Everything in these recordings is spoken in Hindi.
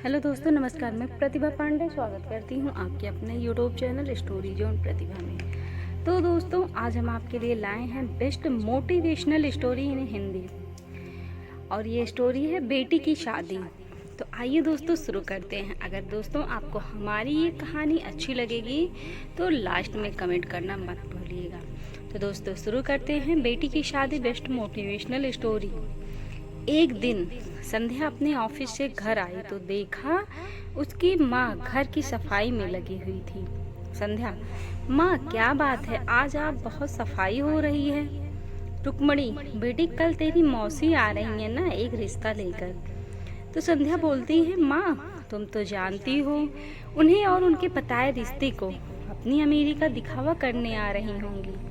हेलो दोस्तों, नमस्कार। मैं प्रतिभा पांडे स्वागत करती हूँ आपके अपने यूट्यूब चैनल स्टोरी जोन प्रतिभा में। तो दोस्तों, आज हम आपके लिए लाए हैं best motivational story in Hindi, और ये स्टोरी है बेटी की शादी। तो आइए दोस्तों शुरू करते हैं। अगर दोस्तों आपको हमारी ये कहानी अच्छी लगेगी तो लास्ट में कमेंट करना मत भूलिएगा। तो दोस्तों शुरू करते हैं बेटी की शादी बेस्ट मोटिवेशनल स्टोरी। एक दिन संध्या अपने ऑफिस से घर आई तो देखा उसकी माँ घर की सफाई में लगी हुई थी। संध्या, माँ क्या बात है, आज आप बहुत सफाई हो रही है। रुक्मणी, बेटी कल तेरी मौसी आ रही है ना एक रिश्ता लेकर। तो संध्या बोलती है, माँ तुम तो जानती हो उन्हें और उनके बताए रिश्ते को अपनी अमीरी का दिखावा करने आ रही होंगी।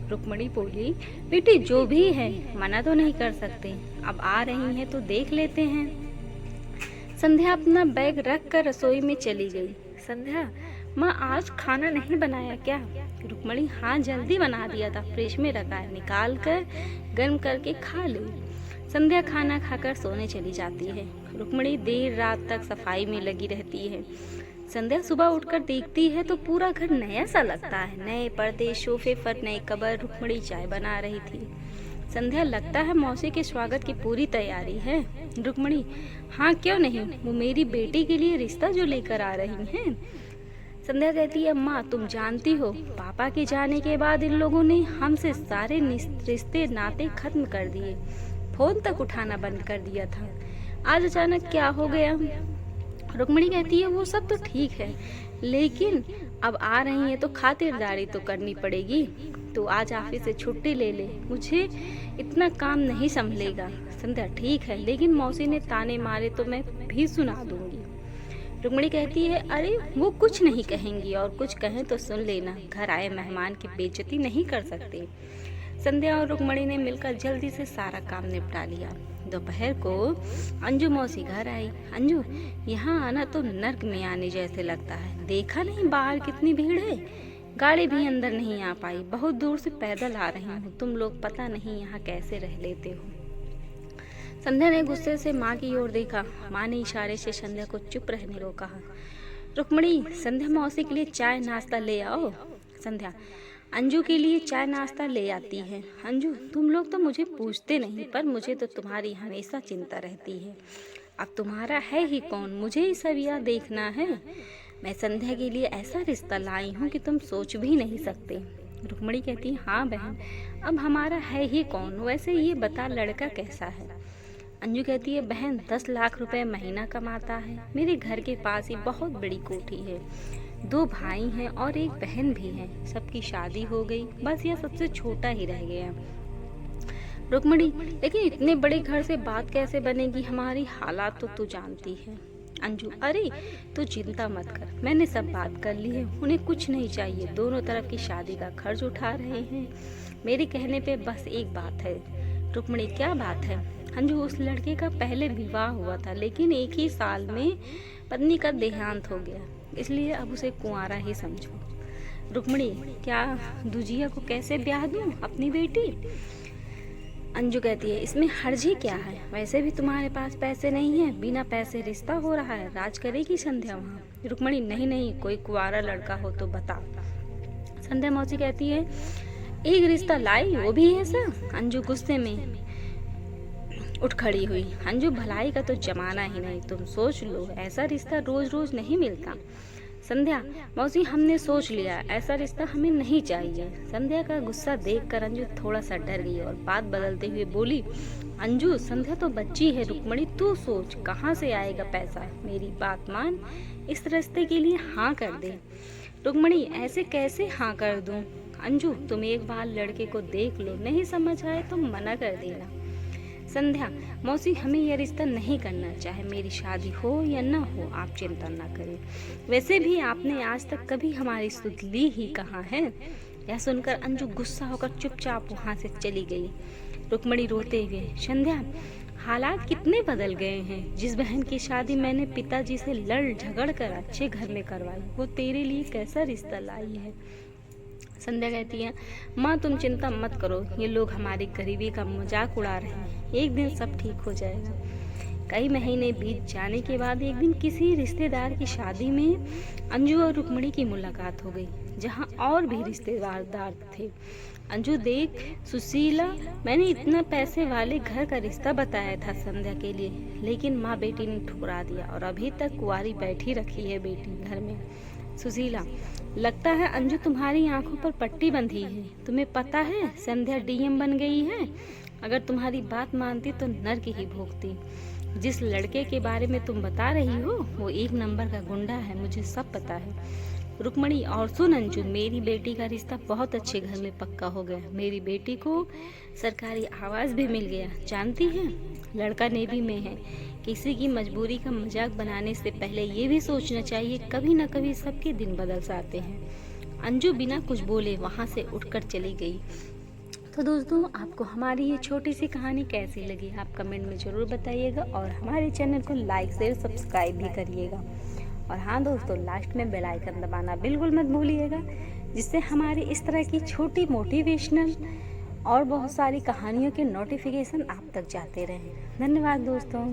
रुक्मणी बोली, बेटी जो भी है मना तो नहीं कर सकते, अब आ रही हैं तो देख लेते हैं। संध्या अपना बैग रख कर रसोई में चली गई। संध्या, माँ आज खाना नहीं बनाया क्या? रुक्मणी, हाँ जल्दी बना दिया था, फ्रिज में रखा है, निकाल कर गर्म करके खा ले। संध्या खाना खाकर सोने चली जाती है। रुक्मणी देर रात तक सफाई में लगी रहती है। संध्या सुबह उठकर देखती है तो पूरा घर नया सा लगता है, नए पर्दे, सोफे पर नए कवर। रुक्मणी चाय बना रही थी। संध्या, लगता है मौसी के स्वागत की पूरी तैयारी है। रुक्मणी, हाँ क्यों नहीं, वो मेरी बेटी के लिए रिश्ता जो लेकर आ रही हैं। संध्या कहती है, माँ तुम जानती हो पापा के जाने के बाद इन लोगों ने हमसे सारे रिश्ते नाते खत्म कर दिए, फोन तक उठाना बंद कर दिया था। आज अचानक क्या हो गया? रुक्मणी कहती है, वो सब तो ठीक है, लेकिन अब आ रही है तो खातिरदारी तो करनी पड़ेगी। तो आज ऑफिस से छुट्टी ले ले, मुझे इतना काम नहीं संभलेगा। संध्या, ठीक है, लेकिन मौसी ने ताने मारे तो मैं भी सुना दूंगी। रुक्मणी कहती है, अरे वो कुछ नहीं कहेंगी, और कुछ कहें तो सुन लेना, घर आए मेहमान की बेइज्जती नहीं कर सकते। संध्या और रुक्मणी ने मिलकर जल्दी से सारा काम निपटा लिया। दोपहर को अंजू मौसी घर आई। अंजू, यहाँ आना तो नर्क में आने जैसे लगता है, देखा नहीं बाहर कितनी भीड़ है, गाड़ी भी अंदर नहीं आ पाई, बहुत दूर से पैदल आ रही हूँ, तुम लोग पता नहीं यहाँ कैसे रह लेते हो। संध्या ने गुस्से से माँ की ओर देखा। माँ ने इशारे से संध्या को चुप रहने को कहा। रुक्मणी, संध्या मौसी के लिए चाय नाश्ता ले आओ। संध्या अंजू के लिए चाय नाश्ता ले आती है। अंजू, तुम लोग तो मुझे पूछते नहीं, पर मुझे तो तुम्हारी हमेशा चिंता रहती है। अब तुम्हारा है ही कौन, मुझे ही सब यह देखना है। मैं संध्या के लिए ऐसा रिश्ता लाई हूँ कि तुम सोच भी नहीं सकते। रुक्मणी कहती है, हाँ बहन, अब हमारा है ही कौन, वैसे ये बता लड़का कैसा है? अंजू कहती है, बहन 10 लाख रुपए महीना कमाता है, मेरे घर के पास ही बहुत बड़ी कोठी है, 2 भाई हैं और एक बहन भी है, सबकी शादी हो गई, बस यह सबसे छोटा ही रह गया। रुक्मणी, लेकिन इतने बड़े घर से बात कैसे बनेगी, हमारी हालात तो तू जानती है। अंजू, अरे तू चिंता मत कर, मैंने सब बात कर ली है, उन्हें कुछ नहीं चाहिए, दोनों तरफ की शादी का खर्च उठा रहे हैं, मेरे कहने पे बस एक बात है। रुक्मणी, क्या बात है? अंजू, उस लड़के का पहले विवाह हुआ था, लेकिन एक ही साल में पत्नी का देहांत हो गया, इसलिए अब उसे कुंवारा ही समझो। रुक्मणी, क्या दूजिया को कैसे ब्याह दूं अपनी बेटी? अंजू कहती है, इसमें हर्जी क्या है, वैसे भी तुम्हारे पास पैसे नहीं है, बिना पैसे रिश्ता हो रहा है, राज करेगी संध्या वहाँ? रुक्मणी, नहीं नहीं, कोई कुंवारा लड़का हो तो बता। संध्या मौसी कहती है, एक रिश्ता लाई, वो भी ऐसा? अंजू गुस्से में उठ खड़ी हुई। अंजू, भलाई का तो जमाना ही नहीं, तुम सोच लो, ऐसा रिश्ता रोज रोज नहीं मिलता। संध्या, मौसी हमने सोच लिया, ऐसा रिश्ता हमें नहीं चाहिए। संध्या का गुस्सा देखकर अंजू थोड़ा सा डर गई और बात बदलते हुए बोली, अंजू संध्या तो बच्ची है, रुक्मणी तू सोच कहाँ से आएगा पैसा, मेरी बात मान, इस रिश्ते के लिए हाँ कर दे। रुक्मणी, ऐसे कैसे हाँ कर दूं? अंजू, तुम एक बार लड़के को देख लो, नहीं समझ आए तो मना कर देना। संध्या, मौसी हमें यह रिश्ता नहीं करना, चाहे मेरी शादी हो या न हो, आप चिंता ना करें, वैसे भी आपने आज तक कभी हमारी सुध ली ही कहाँ है। यह सुनकर अंजू गुस्सा होकर चुपचाप वहाँ से चली गई। रुक्मणी रोते हुए, संध्या हालात कितने बदल गए हैं, जिस बहन की शादी मैंने पिताजी से लड़ झगड़ कर अच्छे घर में करवाई, वो तेरे लिए कैसा रिश्ता लाई है। संध्या कहती है, माँ तुम चिंता मत करो, ये लोग हमारी गरीबी का मजाक उड़ा रहे हैं, एक दिन सब ठीक हो जाएगा। कई महीने बीत जाने के बाद एक दिन किसी रिश्तेदार की शादी में अंजू और रुक्मणी की मुलाकात हो गई, जहाँ और भी रिश्तेदार थे। अंजू देख, सुशीला, मैंने इतना पैसे वाले घर का रिश्ता बताया था संध्या के लिए, लेकिन माँ बेटी ने ठुकरा दिया और अभी तक कुंवारी बैठी रखी है बेटी घर में। सुशीला, लगता है अंजू तुम्हारी आंखों पर पट्टी बंधी है। तुम्हें पता है संध्या डीएम बन गई है। अगर तुम्हारी बात मानती तो नर्क ही भोगती। जिस लड़के के बारे में तुम बता रही हो वो एक नंबर का गुंडा है, मुझे सब पता है। रुक्मणी, और सुन अंजू, मेरी बेटी का रिश्ता बहुत अच्छे घर में पक्का हो गया। मेरी बेटी को सरकारी आवास भी मिल गया। जानती है, लड़का नेवी में है। किसी की मजबूरी का मजाक बनाने से पहले ये भी सोचना चाहिए, कभी न कभी सबके दिन बदल जाते हैं। अंजू बिना कुछ बोले वहाँ से उठकर चली गई। तो दोस्तों, आपको हमारी ये छोटी सी कहानी कैसी लगी आप कमेंट में ज़रूर बताइएगा और हमारे चैनल को लाइक शेयर सब्सक्राइब भी करिएगा। और हाँ दोस्तों, लास्ट में बेल आइकन दबाना बिल्कुल मत भूलिएगा, जिससे हमारी इस तरह की छोटी मोटिवेशनल और बहुत सारी कहानियों के नोटिफिकेशन आप तक जाते रहें। धन्यवाद दोस्तों।